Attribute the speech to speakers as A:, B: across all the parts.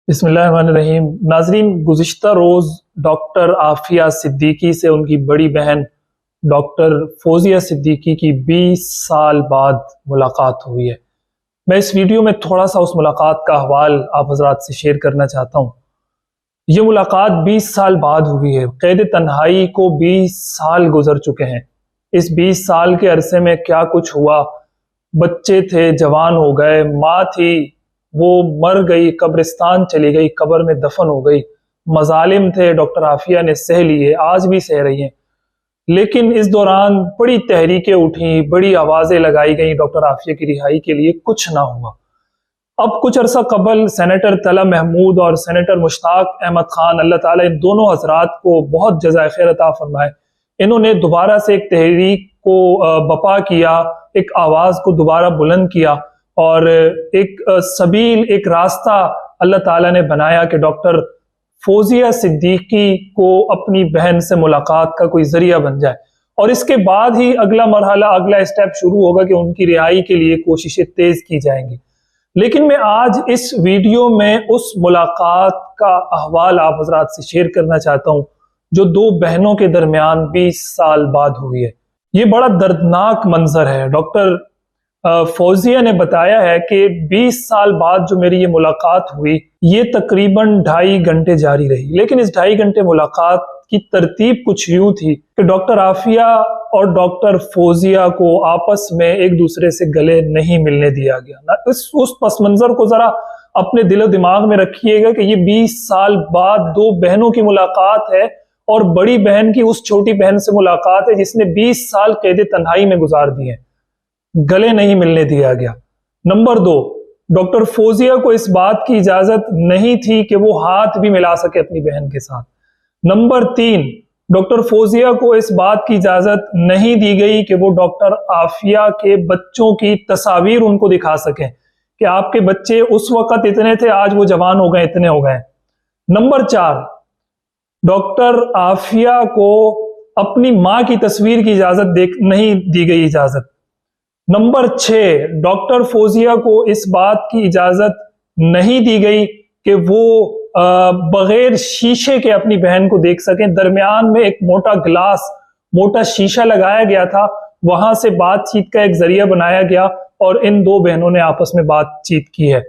A: बिस्मिल्लाहिर्रहमानिर्रहीम। नाजरीन, गुज़िश्ता रोज़ डॉक्टर आफिया सिद्दीकी से उनकी बड़ी बहन डॉक्टर फौजिया सिद्दीकी की 20 साल बाद मुलाकात हुई है। मैं इस वीडियो में थोड़ा सा उस मुलाकात का अहवाल आप हज़रात से शेयर करना चाहता हूँ। ये मुलाकात 20 साल बाद हुई है। क़ैद तन्हाई को 20 साल गुजर चुके हैं। इस 20 साल के अरसे में क्या कुछ हुआ, बच्चे थे जवान हो गए, माँ थी वो मर गई, कब्रिस्तान चली गई, कब्र में दफन हो गई, मजालिम थे डॉक्टर आफिया ने सह लिए, आज भी सह रही हैं। लेकिन इस दौरान बड़ी तहरीकें उठी, बड़ी आवाज़ें लगाई गई डॉक्टर आफिया की रिहाई के लिए, कुछ ना हुआ। अब कुछ अरसा कबल सेनेटर तला महमूद और सेनेटर मुश्ताक अहमद खान, अल्लाह ताला इन दोनों हजरात को बहुत जज़ाए खैर अता फरमाए, इन्होंने दोबारा से एक तहरीक को बपा किया, एक आवाज़ को दोबारा बुलंद किया और एक सबील, एक रास्ता अल्लाह ताला ने बनाया कि डॉक्टर फौजिया सिद्दीकी को अपनी बहन से मुलाकात का कोई जरिया बन जाए। और इसके बाद ही अगला मरहला, अगला स्टेप शुरू होगा कि उनकी रिहाई के लिए कोशिशें तेज की जाएंगी। लेकिन मैं आज इस वीडियो में उस मुलाकात का अहवाल आप हजरात से शेयर करना चाहता हूँ जो दो बहनों के दरमियान 20 साल बाद हुई है। ये बड़ा दर्दनाक मंजर है। डॉक्टर फौजिया ने बताया है कि 20 साल बाद जो मेरी ये मुलाकात हुई, ये तकरीबन 2.5 घंटे जारी रही। लेकिन इस 2.5 घंटे मुलाकात की तरतीब कुछ यूं थी कि डॉक्टर आफिया और डॉक्टर फौजिया को आपस में एक दूसरे से गले नहीं मिलने दिया गया ना। उस पस मंजर को जरा अपने दिलो दिमाग में रखिएगा कि ये 20 साल बाद दो बहनों की मुलाकात है और बड़ी बहन की उस छोटी बहन से मुलाकात है जिसने 20 साल कैद तन्हाई में गुजार दिए, गले नहीं मिलने दिया गया। नंबर 2, डॉक्टर फौजिया को इस बात की इजाजत नहीं थी कि वो हाथ भी मिला सके अपनी बहन के साथ। नंबर 3, डॉक्टर फौजिया को इस बात की इजाजत नहीं दी गई कि वो डॉक्टर आफिया के बच्चों की तस्वीर उनको दिखा सकें कि आपके बच्चे उस वक्त इतने थे, आज वो जवान हो गए, इतने हो गए। नंबर 4, डॉक्टर आफिया को अपनी मां की तस्वीर की इजाजत नहीं दी गई इजाजत। नंबर 6, डॉक्टर फौजिया को इस बात की इजाजत नहीं दी गई कि वो बगैर शीशे के अपनी बहन को देख सकें। दरमियान में एक मोटा ग्लास, मोटा शीशा लगाया गया था, वहां से बातचीत का एक जरिया बनाया गया और इन दो बहनों ने आपस में बातचीत की है।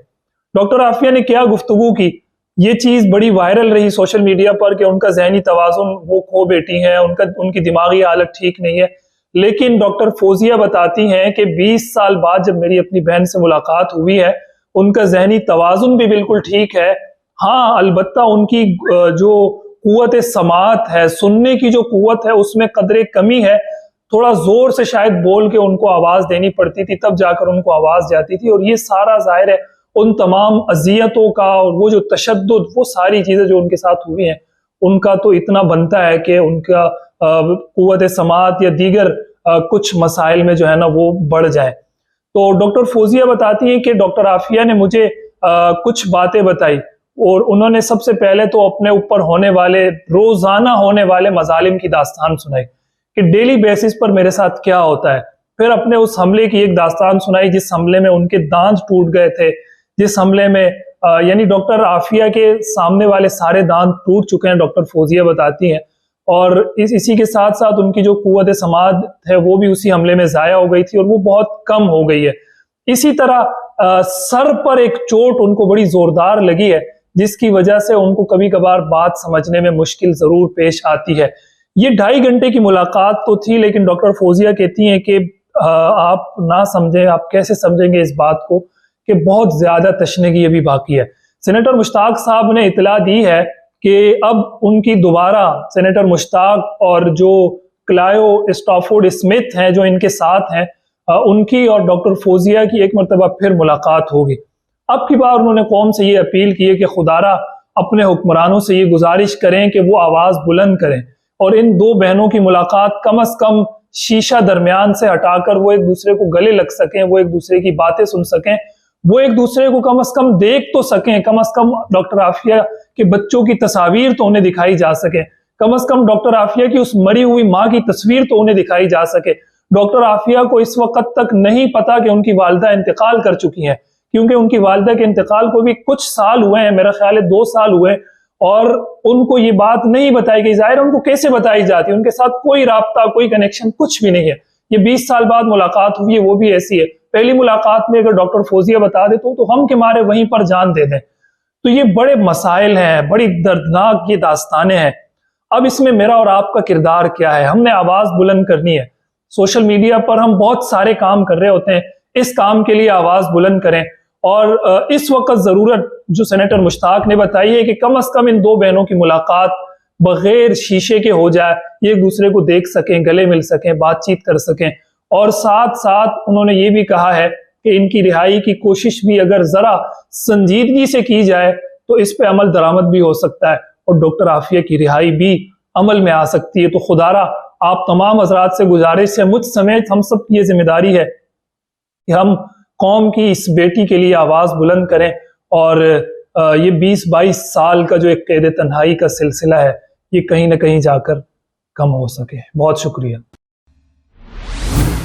A: डॉक्टर आफिया ने क्या गुफ्तगू की, ये चीज बड़ी वायरल रही सोशल मीडिया पर कि उनका जहनी तवाजुन वो खो बैठी हैं, उनकी दिमागी हालत ठीक नहीं है। लेकिन डॉक्टर फौजिया बताती हैं कि 20 साल बाद जब मेरी अपनी बहन से मुलाकात हुई है, उनका जहनी तवाजुन भी बिल्कुल ठीक है। हाँ, अलबत्ता उनकी जो कुव्वत समात है, सुनने की जो कुव्वत है, उसमें कदरे कमी है। थोड़ा जोर से शायद बोल के उनको आवाज देनी पड़ती थी, तब जाकर उनको आवाज जाती थी। और ये सारा जाहिर है उन तमाम अजियतों का और वो जो तशद्दुद, वो सारी चीजें जो उनके साथ हुई हैं, उनका तो इतना बनता है कि उनका कुव्वत समात या दीगर कुछ मसाइल में जो है ना वो बढ़ जाए। तो डॉक्टर फौजिया बताती हैं कि डॉक्टर आफिया ने मुझे कुछ बातें बताई और उन्होंने सबसे पहले तो अपने ऊपर होने वाले, रोजाना होने वाले मजालिम की दास्तान सुनाई कि डेली बेसिस पर मेरे साथ क्या होता है। फिर अपने उस हमले की एक दास्तान सुनाई जिस हमले में उनके दांत टूट गए थे, जिस हमले में यानी डॉक्टर आफिया के सामने वाले सारे दांत टूट चुके हैं, डॉक्टर फौजिया बताती हैं। और इसी के साथ साथ उनकी जो कुव्वत समाद है वो भी उसी हमले में जाया हो गई थी और वो बहुत कम हो गई है। इसी तरह सर पर एक चोट उनको बड़ी जोरदार लगी है जिसकी वजह से उनको कभी कभार बात समझने में मुश्किल जरूर पेश आती है। ये 2.5 घंटे की मुलाकात तो थी, लेकिन डॉक्टर फौजिया कहती हैं कि आप ना समझें, आप कैसे समझेंगे इस बात को कि बहुत ज्यादा तशनगी अभी बाकी है। सेनेटर मुश्ताक साहब ने इतला दी है कि अब उनकी दोबारा सेनेटर मुश्ताक और जो क्लायो स्टॉफोर्ड स्मिथ हैं जो इनके साथ हैं, उनकी और डॉक्टर फौजिया की एक मरतबा फिर मुलाकात होगी। अब की बार उन्होंने कौम से ये अपील की है कि खुदारा अपने हुक्मरानों से ये गुजारिश करें कि वो आवाज बुलंद करें और इन दो बहनों की मुलाकात कम अज कम शीशा दरमियान से हटाकर वो एक दूसरे को गले लग सकें, वो एक दूसरे की बातें सुन सकें, वो एक दूसरे को कम अज कम देख तो सकें, कम अज कम डॉक्टर आफिया के बच्चों की तस्वीर तो उन्हें दिखाई जा सके, कम अज कम डॉक्टर आफिया की उस मरी हुई माँ की तस्वीर तो उन्हें दिखाई जा सके। डॉक्टर आफिया को इस वक्त तक नहीं पता कि उनकी वालिदा इंतकाल कर चुकी हैं, کیونکہ ان کی والدہ کے انتقال کو بھی کچھ سال ہوئے ہیں، میرا خیال ہے 2 سال ہوئے، اور ان کو یہ بات نہیں بتائی گئی۔ ظاہر ہے ان کو کیسے بتائی جاتی، ان کے ساتھ کوئی رابطہ، کوئی کنیکشن کچھ بھی نہیں ہے۔ یہ 20 سال بعد ملاقات ہوئی ہے، وہ بھی ایسی ہے، پہلی ملاقات میں اگر ڈاکٹر فوزیہ بتا دے تو ہم کے مارے وہیں پر جان دے دیں۔ تو یہ بڑے مسائل ہیں، بڑی دردناک یہ داستانیں ہیں۔ اب اس میں میرا اور آپ کا کردار کیا ہے؟ ہم نے آواز بلند کرنی ہے۔ سوشل میڈیا پر ہم بہت سارے کام کر رہے ہوتے ہیں، اس کام کے لیے آواز بلند کریں۔ اور اس وقت ضرورت جو سینیٹر مشتاق نے بتائی ہے کہ کم از کم ان 2 بہنوں کی ملاقات بغیر شیشے کے ہو جائے، یہ ایک دوسرے کو دیکھ سکیں، گلے مل سکیں، بات چیت کر سکیں۔ اور ساتھ ساتھ انہوں نے یہ بھی کہا ہے کہ ان کی رہائی کی کوشش بھی اگر ذرا سنجیدگی سے کی جائے تو اس پہ عمل درآمد بھی ہو سکتا ہے، اور ڈاکٹر عافیہ کی رہائی بھی عمل میں آ سکتی ہے۔ تو خدارا آپ تمام حضرات سے گزارش ہے، مجھ سمیت ہم سب کی یہ ذمہ داری ہے کہ ہم قوم کی اس بیٹی کے لیے آواز بلند کریں، اور یہ 20-22 سال کا جو ایک قید تنہائی کا سلسلہ ہے یہ کہیں نہ کہیں جا کر کم ہو سکے۔ بہت شکریہ۔